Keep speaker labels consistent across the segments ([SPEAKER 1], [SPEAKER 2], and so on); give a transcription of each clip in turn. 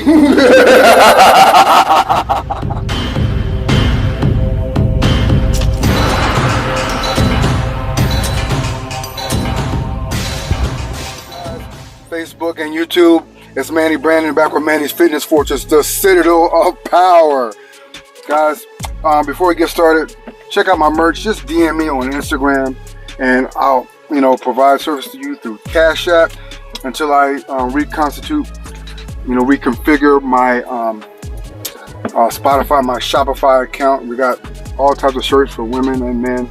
[SPEAKER 1] Facebook and YouTube. It's Manny Brandon back with Manny's Fitness Fortress, the Citadel of Power. Guys, before we get started, check out my merch. Just DM me on Instagram and I'll, provide service to you through CASHAPP until I reconfigure my Spotify, my Shopify account. We got all types of shirts for women and men,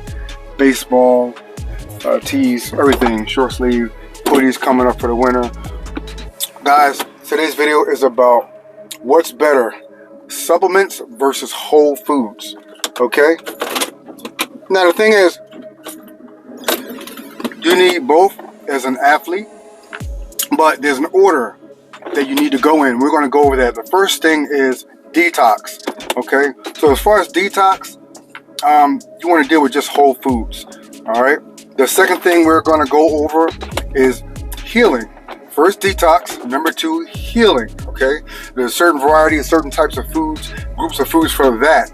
[SPEAKER 1] baseball, tees, everything, short sleeve, hoodies coming up for the winter. Guys, today's video is about what's better, supplements versus whole foods, okay? Now the thing is, you need both as an athlete, but there's an order that you need to go in. We're going to go over that. The first thing is detox, okay? So as far as detox, you want to deal with just whole foods, all right? The second thing we're going to go over is healing. First, detox. Number two, healing, okay? There's a certain variety of certain types of foods, groups of foods for that.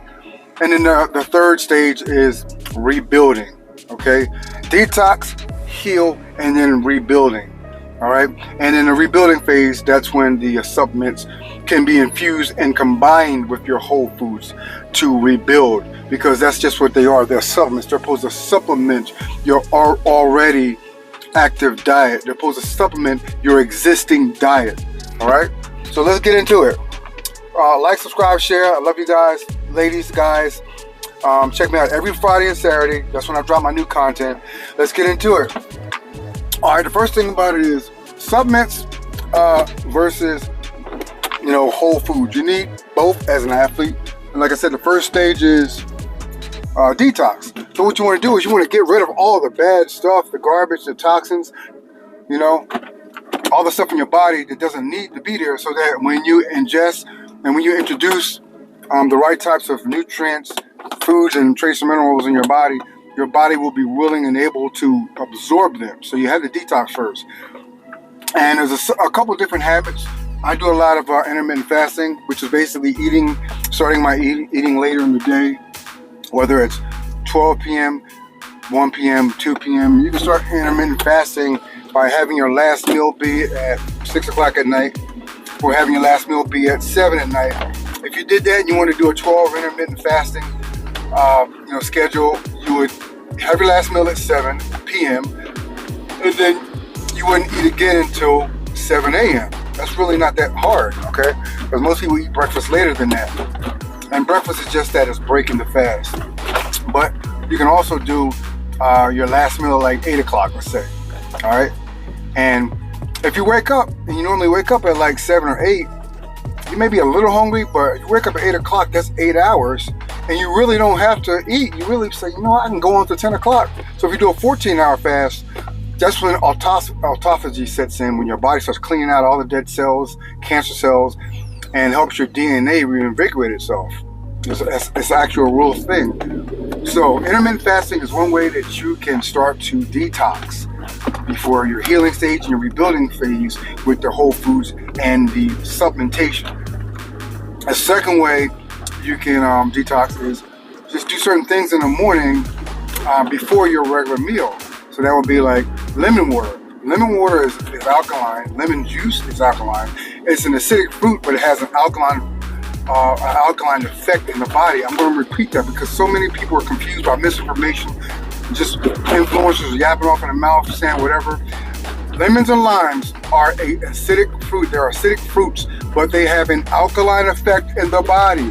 [SPEAKER 1] And then the third stage is rebuilding, okay? Detox, heal, and then rebuilding, all right? And in the rebuilding phase, that's when the supplements can be infused and combined with your whole foods to rebuild, because that's just what they are. They're supplements. They're supposed to supplement your already active diet. They're supposed to supplement your existing diet, all right? So let's get into it. Like, subscribe, share. I love you guys, ladies, guys. Check me out every Friday and Saturday. That's when I drop my new content. Let's get into it. All right, the first thing about it is supplements versus whole foods. You need both as an athlete. And like I said, the first stage is detox. So what you want to do is you want to get rid of all the bad stuff, the garbage, the toxins, all the stuff in your body that doesn't need to be there, so that when you ingest and when you introduce the right types of nutrients, foods, and trace minerals in your body will be willing and able to absorb them. So you have to detox first. And there's a couple different habits. I do a lot of intermittent fasting, which is basically starting my eating later in the day, whether it's 12 p.m., 1 p.m., 2 p.m. You can start intermittent fasting by having your last meal be at 6 o'clock at night, or having your last meal be at 7 at night. If you did that and you want to do a 12 intermittent fasting schedule, you would have your last meal at 7 p.m. and then you wouldn't eat again until 7 a.m. That's really not that hard, okay? Because most people eat breakfast later than that. And breakfast is just that, it's breaking the fast. But you can also do your last meal like 8 o'clock, let's say, all right? And if you wake up, and you normally wake up at like 7 or 8, you may be a little hungry, but if you wake up at 8 o'clock, that's 8 hours, and you really don't have to eat. You really say, I can go on to 10 o'clock. So if you do a 14-hour fast, that's when autophagy sets in, when your body starts cleaning out all the dead cells, cancer cells, and helps your DNA reinvigorate itself. It's an actual real thing. So intermittent fasting is one way that you can start to detox before your healing stage and your rebuilding phase with the whole foods and the supplementation. A second way you can detox is just do certain things in the morning before your regular meal. So that would be like lemon water. Lemon water is alkaline. Lemon juice is alkaline. It's an acidic fruit, but it has an alkaline effect in the body. I'm going to repeat that because so many people are confused by misinformation, just influencers yapping off in the mouth, saying whatever. Lemons and limes are an acidic fruit. They're acidic fruits, but they have an alkaline effect in the body,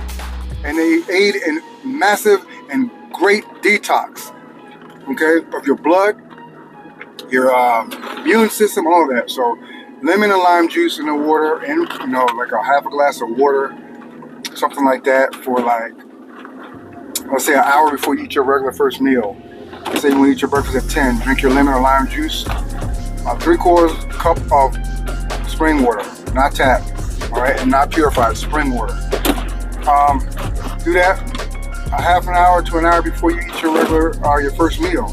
[SPEAKER 1] and they aid in massive and great detox, okay, of your blood, your immune system, all that. So lemon and lime juice in the water, and like a half a glass of water, something like that, for like, let's say an hour before you eat your regular first meal. Let's say you want to eat your breakfast at 10, drink your lemon or lime juice, 3/4 cup of spring water, not tap, all right, and not purified, spring water. Do that a half an hour to an hour before you eat your regular your first meal.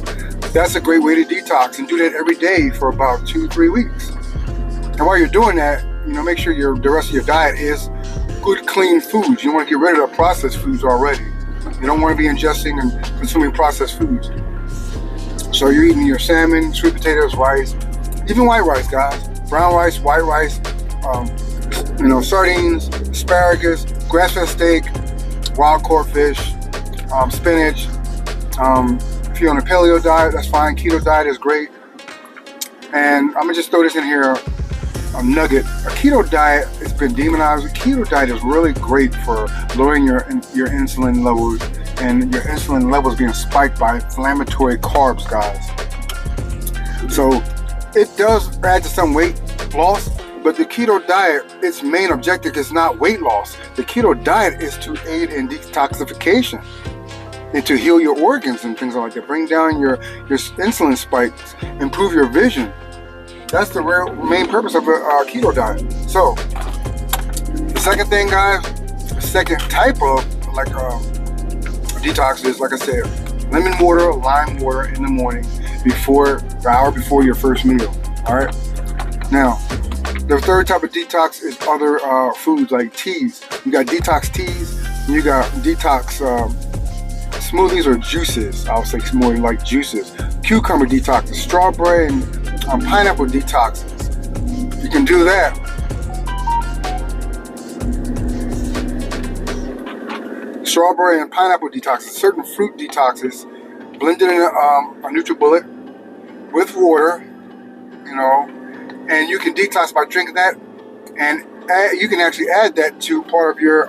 [SPEAKER 1] That's a great way to detox, and do that every day for about 2-3 weeks. And while you're doing that, make sure the rest of your diet is good, clean foods. You want to get rid of the processed foods already. You don't want to be ingesting and consuming processed foods. So you're eating your salmon, sweet potatoes, rice, even white rice, guys. Brown rice, white rice, sardines, asparagus, grass-fed steak, wild caught fish, spinach. If you're on a paleo diet, that's fine. Keto diet is great. And I'm gonna just throw this in here, a nugget. A keto diet has been demonized. A keto diet is really great for lowering your insulin levels, and your insulin levels being spiked by inflammatory carbs, guys. So it does add to some weight loss, but the keto diet, its main objective is not weight loss. The keto diet is to aid in detoxification and to heal your organs and things like that. Bring down your insulin spikes, improve your vision. That's the real main purpose of a keto diet. So the second thing, guys, the second type of detox is, like I said, lemon water, lime water in the morning, the hour before your first meal. All right. Now, the third type of detox is other foods like teas. You got detox teas, and you got detox smoothies or juices. I would say more like juices. Cucumber detoxes, strawberry and pineapple detoxes. You can do that. Strawberry and pineapple detoxes, certain fruit detoxes, blended in a NutriBullet with water, and you can detox by drinking that, and you can actually add that to part of your,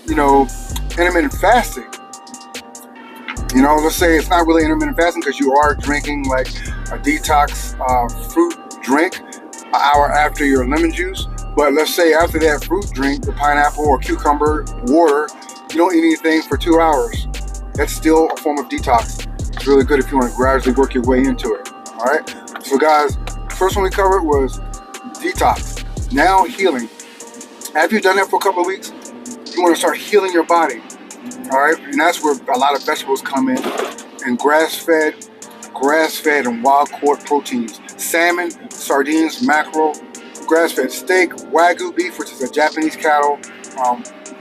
[SPEAKER 1] intermittent fasting. Let's say it's not really intermittent fasting because you are drinking like a detox fruit drink an hour after your lemon juice. But let's say after that fruit drink, the pineapple or cucumber water, you don't eat anything for 2 hours. That's still a form of detox. It's really good if you want to gradually work your way into it. All right. So guys, first one we covered was detox. Now healing. After you've done that for a couple of weeks, you want to start healing your body. All right, and that's where a lot of vegetables come in, and grass-fed and wild-caught proteins. Salmon, sardines, mackerel, grass-fed steak, Wagyu beef, which is a Japanese cattle,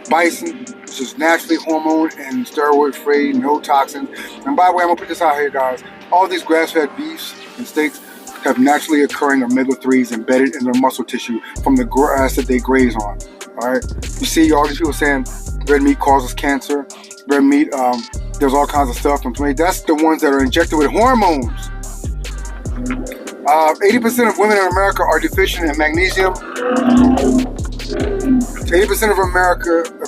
[SPEAKER 1] bison, which is naturally hormone and steroid-free, no toxins. And by the way, I'm gonna put this out here, guys. All these grass-fed beefs and steaks have naturally occurring omega-3s embedded in their muscle tissue from the grass that they graze on. All right, you see all these people saying red meat causes cancer. Red meat, there's all kinds of stuff. That's the ones that are injected with hormones. 80% of women in America are deficient in magnesium. 80% of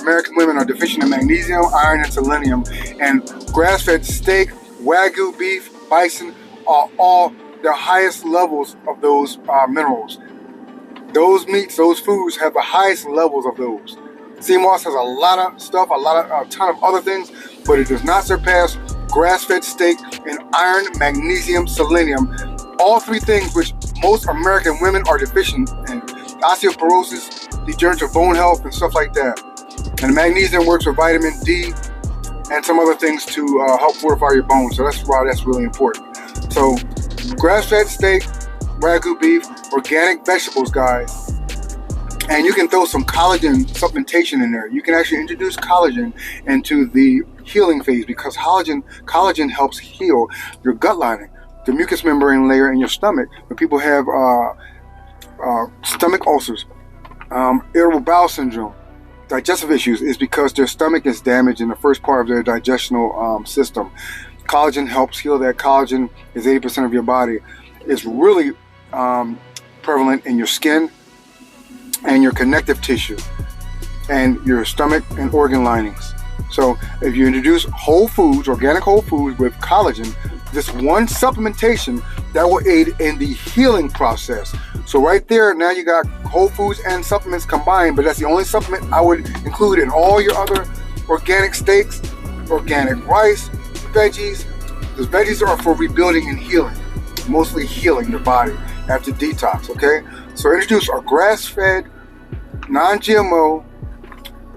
[SPEAKER 1] American women are deficient in magnesium, iron, and selenium. And grass-fed steak, Wagyu beef, bison are all the highest levels of those minerals. Those meats, those foods have the highest levels of those. Sea moss has a lot of stuff, a ton of other things, but it does not surpass grass-fed steak and iron, magnesium, selenium. All three things which most American women are deficient in. Osteoporosis, degenerative bone health, and stuff like that. And magnesium works with vitamin D and some other things to help fortify your bones. So that's why that's really important. So grass-fed steak, Wagyu beef, organic vegetables, guys. And you can throw some collagen supplementation in there. You can actually introduce collagen into the healing phase because collagen helps heal your gut lining, the mucous membrane layer in your stomach. When people have stomach ulcers, irritable bowel syndrome, digestive issues, is because their stomach is damaged in the first part of their digestional system. Collagen helps heal that. Collagen is 80% of your body. It's really prevalent in your skin and your connective tissue and your stomach and organ linings. So if you introduce whole foods, organic whole foods with collagen, this one supplementation that will aid in the healing process. So right there, now you got whole foods and supplements combined, but that's the only supplement I would include in all your other organic steaks, organic rice, veggies. Because veggies are for rebuilding and healing, mostly healing your body after detox, okay? So introduce a grass-fed, non-GMO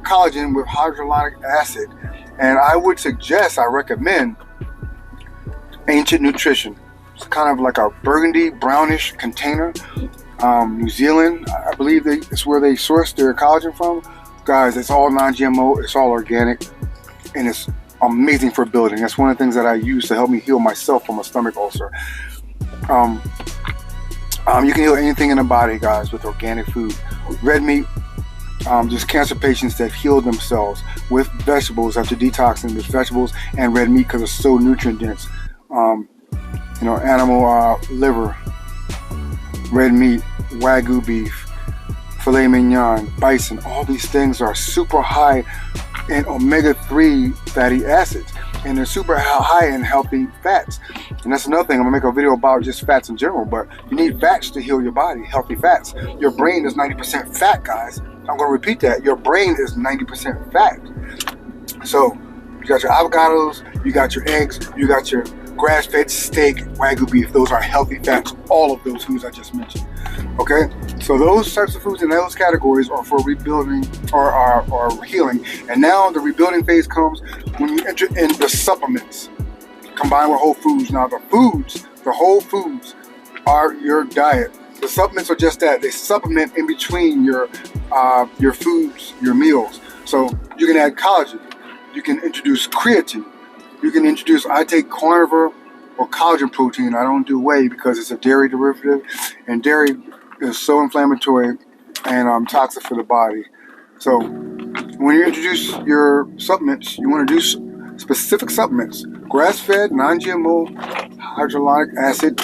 [SPEAKER 1] collagen with hyaluronic acid. And I recommend Ancient Nutrition. It's kind of like a burgundy brownish container. New Zealand, I believe it's where they source their collagen from. Guys, it's all non-GMO, it's all organic, and it's amazing for building. That's one of the things that I use to help me heal myself from a stomach ulcer. You can heal anything in the body, guys, with organic food. Red meat, just cancer patients that heal themselves with vegetables after detoxing with vegetables and red meat because it's so nutrient dense. Animal liver, red meat, Wagyu beef, filet mignon, bison, all these things are super high in omega-3 fatty acids, and they're super high in healthy fats. And that's another thing. I'm gonna make a video about just fats in general, but you need fats to heal your body, healthy fats. Your brain is 90% fat, guys. I'm gonna repeat that. Your brain is 90% fat. So you got your avocados, you got your eggs, you got your grass-fed steak, Wagyu beef. Those are healthy fats, all of those foods I just mentioned. Okay, so those types of foods in those categories are for rebuilding or healing. And now the rebuilding phase comes when you enter in the supplements combined with whole foods. Now the whole foods are your diet. The supplements are just that. They supplement in between your foods, your meals. So you can add collagen. You can introduce creatine. You can introduce, I take carnivore or collagen protein. I don't do whey because it's a dairy derivative, and dairy is so inflammatory and toxic for the body. So when you introduce your supplements, you want to do specific supplements: grass-fed, non-GMO, hydrolonic acid,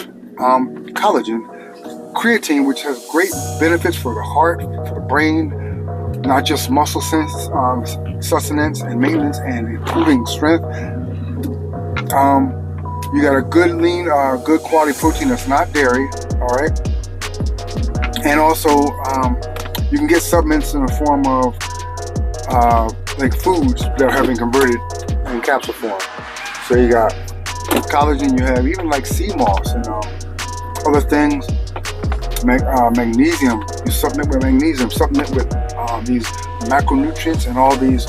[SPEAKER 1] collagen, creatine, which has great benefits for the heart, for the brain, not just muscle sustenance and maintenance and improving strength. You got a good lean, good quality protein that's not dairy, all right? And also, you can get supplements in the form of like foods that have been converted in capsule form. So you got collagen, you have even like sea moss and other things. Magnesium, you supplement with magnesium, supplement with these macronutrients and all these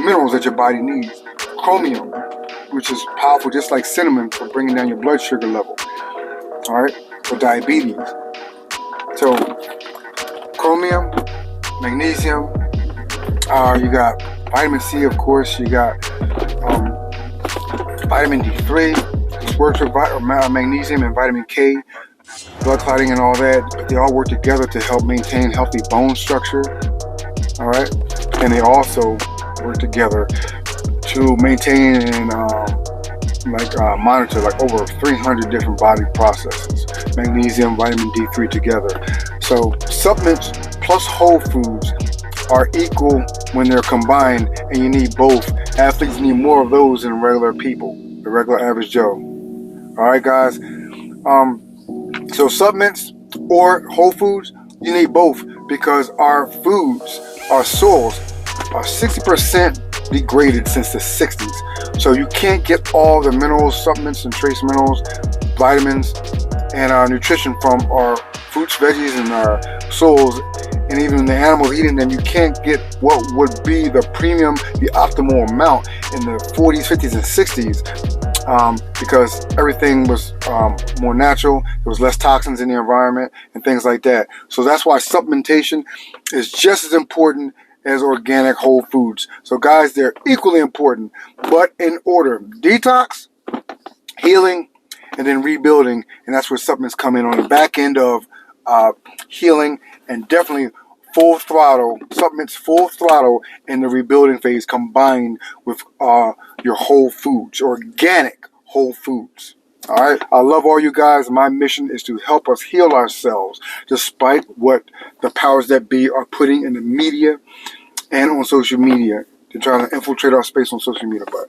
[SPEAKER 1] minerals that your body needs. Chromium, which is powerful, just like cinnamon, for bringing down your blood sugar level, all right, for diabetes. So chromium, magnesium, you got vitamin C, of course, you got vitamin D3, which works with magnesium, and vitamin K, blood clotting and all that, but they all work together to help maintain healthy bone structure, all right, and they also work together to maintain and monitor like over 300 different body processes. Magnesium, vitamin D3 together. So supplements plus whole foods are equal when they're combined, and you need both. Athletes need more of those than regular people, the regular average Joe. All right, guys. So supplements or whole foods, you need both, because our foods, our soils are 60% degraded since the 60s. So you can't get all the minerals, supplements, and trace minerals, vitamins, and nutrition from our fruits, veggies, and our soils, and even the animals eating them. You can't get what would be the premium, the optimal amount in the 40s, 50s, and 60s, because everything was more natural. There was less toxins in the environment and things like that. So that's why supplementation is just as important as organic whole foods. So guys, they're equally important, but in order: detox, healing, and then rebuilding. And that's where supplements come in on the back end of healing, and definitely full throttle supplements, full throttle in the rebuilding phase, combined with your whole foods, organic whole foods. All right, I love all you guys. My mission is to help us heal ourselves, despite what the powers that be are putting in the media and on social media. They're trying to infiltrate our space on social media, but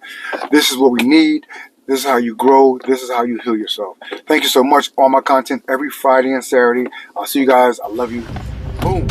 [SPEAKER 1] this is what we need. This is how you grow. This is how you heal yourself. Thank you so much. All my content every Friday and Saturday. I'll see you guys. I love you. Boom.